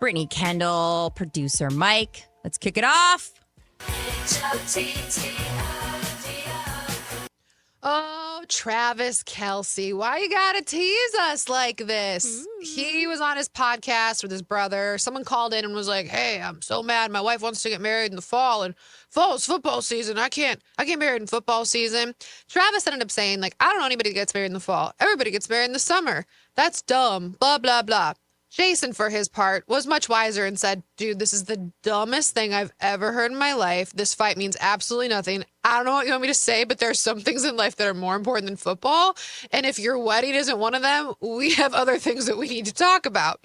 Brittany, Kendall, producer Mike. Let's kick it off. Oh, Travis Kelce, why you gotta tease us like this? He was on his podcast with his brother. Someone called in and was like, "Hey, I'm so mad. My wife wants to get married in the fall, and fall's football season. I can't get married in football season." Travis ended up saying, like, "I don't know anybody that gets married in the fall. Everybody gets married in the summer. That's dumb. Blah blah blah." Jason, for his part, was much wiser and said, "Dude, this is the dumbest thing I've ever heard in my life. This fight means absolutely nothing. I don't know what you want me to say, but there are some things in life that are more important than football. And if your wedding isn't one of them, we have other things that we need to talk about."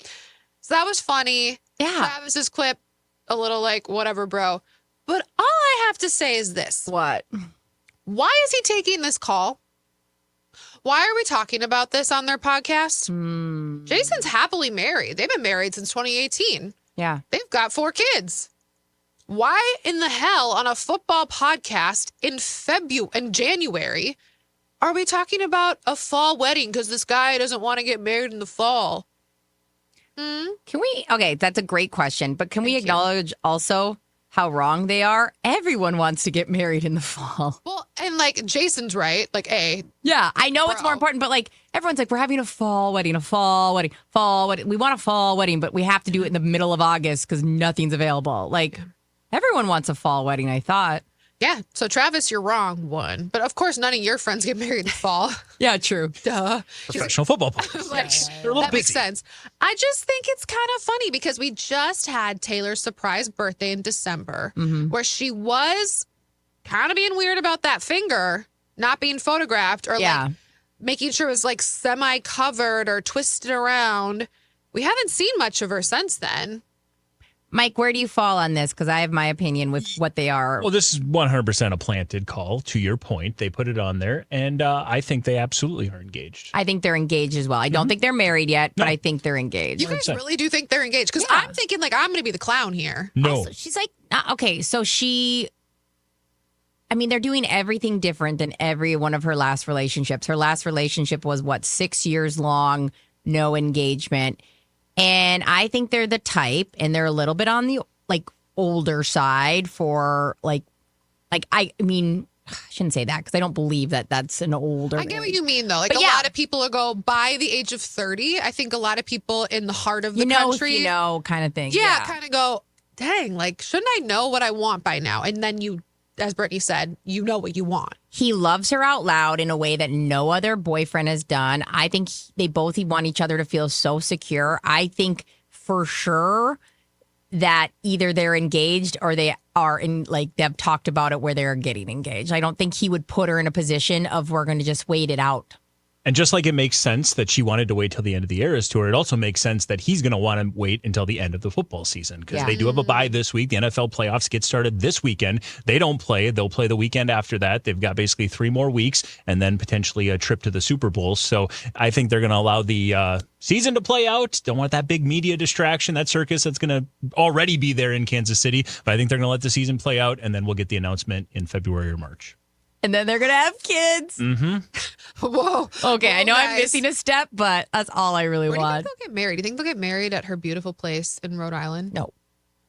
So that was funny. Yeah. Travis's clip, a little like, whatever, bro. But all I have to say is this. What? Why is he taking this call? Why are we talking about this on their podcast? Jason's happily married. They've been married since 2018. Yeah. They've got 4 kids. Why in the hell on a football podcast in January are we talking about a fall wedding because this guy doesn't want to get married in the fall? Can we? Okay, that's a great question. But can we Thank you. acknowledge also how wrong they are? Everyone wants to get married in the fall. Well, and like Jason's right. Like, Yeah, I know it's more important, but like everyone's like, we're having a fall wedding. We want a fall wedding, but we have to do it in the middle of August because nothing's available. Like everyone wants a fall wedding, I thought. yeah. So Travis, you're wrong. One, but of course, none of your friends get married in the fall. Yeah, true. Duh. Professional football players. Like, They're a little that makes busy. sense. I just think it's kind of funny because we just had Taylor's surprise birthday in December where she was kind of being weird about that finger not being photographed or like making sure it was like semi-covered or twisted around. We haven't seen much of her since then. Mike, where do you fall on this? Because I have my opinion with what they are. Well, this is 100% a planted call, to your point. They put it on there, and I think they absolutely are engaged. I think they're engaged as well. I don't think they're married yet, but No. I think they're engaged. You guys 100%. really do think they're engaged? Because Yeah. I'm thinking like I'm going to be the clown here. No. Also, she's like, okay, so they're doing everything different than every one of her last relationships. Her last relationship was, 6 years long, no engagement. And I think they're the type, and they're a little bit on the, like, older side for, I shouldn't say that because I don't believe that that's an older I get what age. you mean, though. Like, But a yeah. lot of people go by the age of 30. I think a lot of people in the heart of the You know, if country. you know, kind of thing. Yeah, kind of go, dang, like, shouldn't I know what I want by now? And then you, as Brittany said, you know what you want. He loves her out loud in a way that no other boyfriend has done. I think they both want each other to feel so secure. I think for sure that either they're engaged or they are they've talked about it where they're getting engaged. I don't think he would put her in a position of we're going to just wait it out. And just like it makes sense that she wanted to wait till the end of the Eras Tour, it also makes sense that he's going to want to wait until the end of the football season because they do have a bye this week. The NFL playoffs get started this weekend. They don't play. They'll play the weekend after that. They've got basically 3 more weeks and then potentially a trip to the Super Bowl. So I think they're going to allow the season to play out. Don't want that big media distraction, that circus that's going to already be there in Kansas City. But I think they're going to let the season play out, and then we'll get the announcement in February or March. And then they're going to have kids. Whoa. Okay, I know I'm guys. missing a step, but that's all I really Where do you want. think they'll get married? Do you think they'll get married at her beautiful place in Rhode Island? No.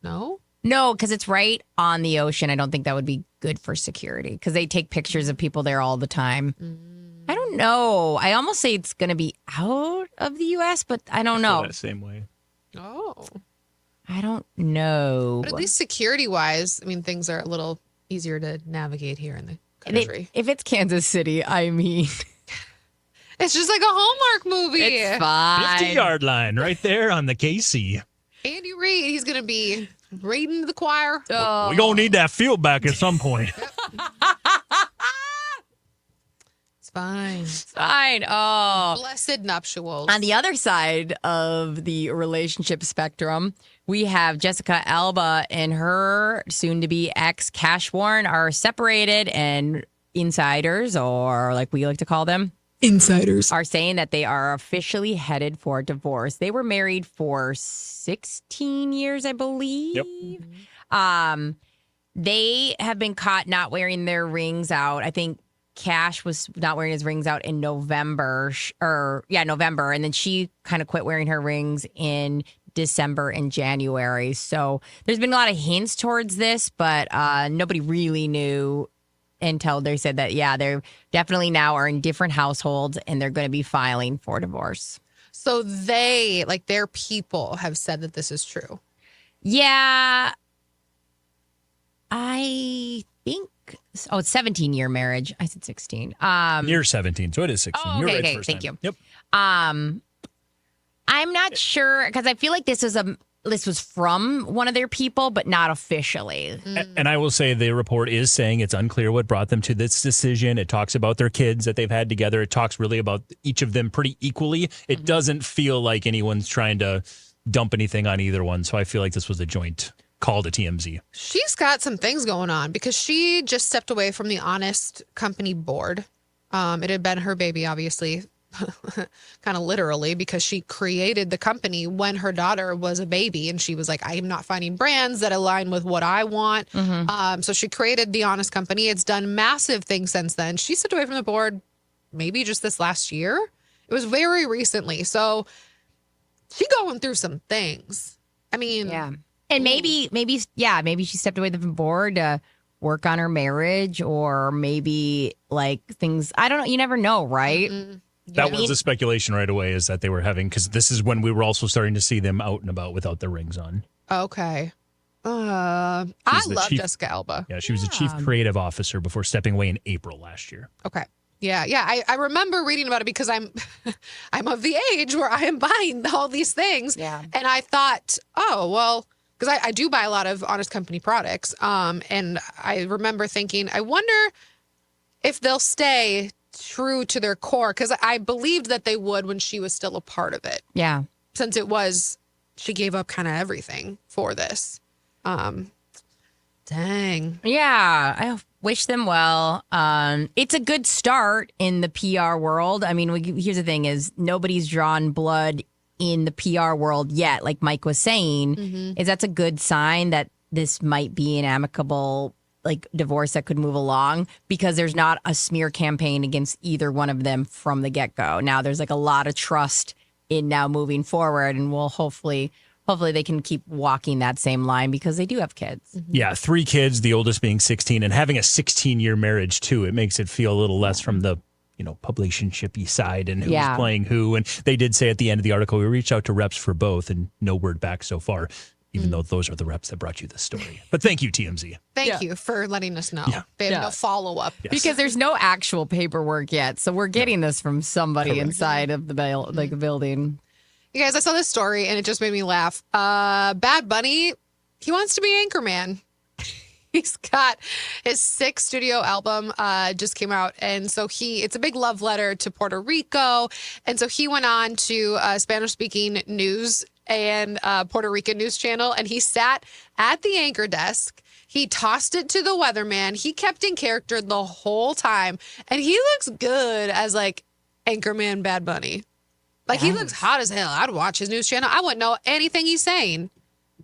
No? No, because it's right on the ocean. I don't think that would be good for security because they take pictures of people there all the time. I don't know. I almost say it's going to be out of the U.S., but I don't know. That same way. Oh. I don't know. But at least security-wise, I mean, things are a little easier to navigate here in the And country. if it's Kansas City, I mean, It's just like a Hallmark movie. it's fine. 50-yard line right there on the KC. Andy Reid, he's going to be reading to the choir. Oh. We're going to need that field back at some point. It's fine. Fine. Oh. Blessed nuptials. On the other side of the relationship spectrum, we have Jessica Elba and her soon-to-be ex, Cash Warren, are separated, and insiders, or like we like to call them, Insiders. are saying that they are officially headed for divorce. They were married for 16 years, I believe. Yep. They have been caught not wearing their rings out. I think Cash was not wearing his rings out in November, November. And then she kind of quit wearing her rings in December and January. So there's been a lot of hints towards this, but nobody really knew until they said that, yeah, they're definitely now are in different households and they're going to be filing for divorce. So they, like their people, have said that this is true. Yeah. I think, it's 17-year marriage. I said 16. Near 17, so it is 16. Oh, You're right okay, first thank time. you. Yep. I'm not sure because I feel like this was from one of their people, but not officially. And I will say the report is saying it's unclear what brought them to this decision. It talks about their kids that they've had together. It talks really about each of them pretty equally. It doesn't feel like anyone's trying to dump anything on either one. So I feel like this was a joint call to TMZ. She's got some things going on because she just stepped away from the Honest Company board. It had been her baby, obviously, kind of literally, because she created the company when her daughter was a baby. And she was like, I am not finding brands that align with what I want. So she created the Honest Company. It's done massive things since then. She stepped away from the board maybe just this last year. It was very recently. So she going through some things. I mean, Yeah. And maybe she stepped away from the board to work on her marriage or maybe like things. I don't know. You never know, right? That was the speculation right away, is that they were having, because this is when we were also starting to see them out and about without their rings on. Okay. I love Jessica Elba. Yeah, she was the chief creative officer before stepping away in April last year. Okay. Yeah. I remember reading about it because I'm of the age where I am buying all these things. Yeah. And I thought, oh, well, because I do buy a lot of Honest Company products. And I remember thinking, I wonder if they'll stay true to their core, because I believed that they would when she was still a part of it. Yeah. Since she gave up kind of everything for this. Dang. Yeah. I wish them well. It's a good start in the PR world. I mean, here's the thing is nobody's drawn blood in the PR world yet. Like Mike was saying, that's a good sign that this might be an amicable divorce that could move along because there's not a smear campaign against either one of them from the get-go. Now there's a lot of trust in now moving forward, and we'll hopefully they can keep walking that same line because they do have kids. Yeah, 3 kids, the oldest being 16, and having a 16-year marriage too. It makes it feel a little less from the publicationshipy side and who's playing who. And they did say at the end of the article, we reached out to reps for both and no word back so far, even though those are the reps that brought you this story. But thank you, TMZ. Thank you for letting us know. Yeah. They have no follow-up. Yes. Because there's no actual paperwork yet. So we're getting this from somebody inside of the building. You guys, I saw this story and it just made me laugh. Bad Bunny, he wants to be Anchorman. He's got his 6th studio album just came out. And so it's a big love letter to Puerto Rico. And so he went on to Spanish-speaking news and Puerto Rican news channel. And he sat at the anchor desk. He tossed it to the weatherman. He kept in character the whole time. And he looks good as Anchorman Bad Bunny. He looks hot as hell. I'd watch his news channel. I wouldn't know anything he's saying.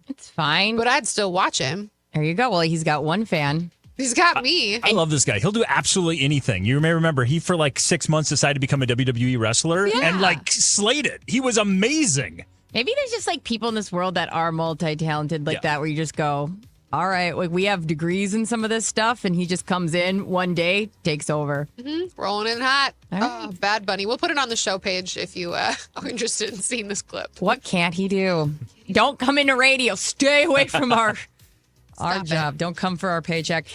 It's fine. But I'd still watch him. There you go. Well, he's got one fan. He's got me. I love this guy. He'll do absolutely anything. You may remember he for 6 months decided to become a WWE wrestler and slayed it. He was amazing. Maybe there's just people in this world that are multi-talented that where you just go, all right, we have degrees in some of this stuff, and he just comes in one day, takes over. Rolling in hot. All right. Oh, Bad Bunny. We'll put it on the show page if you are interested in seeing this clip. What can't he do? Don't come into radio. Stay away from our job. Don't come for our paycheck.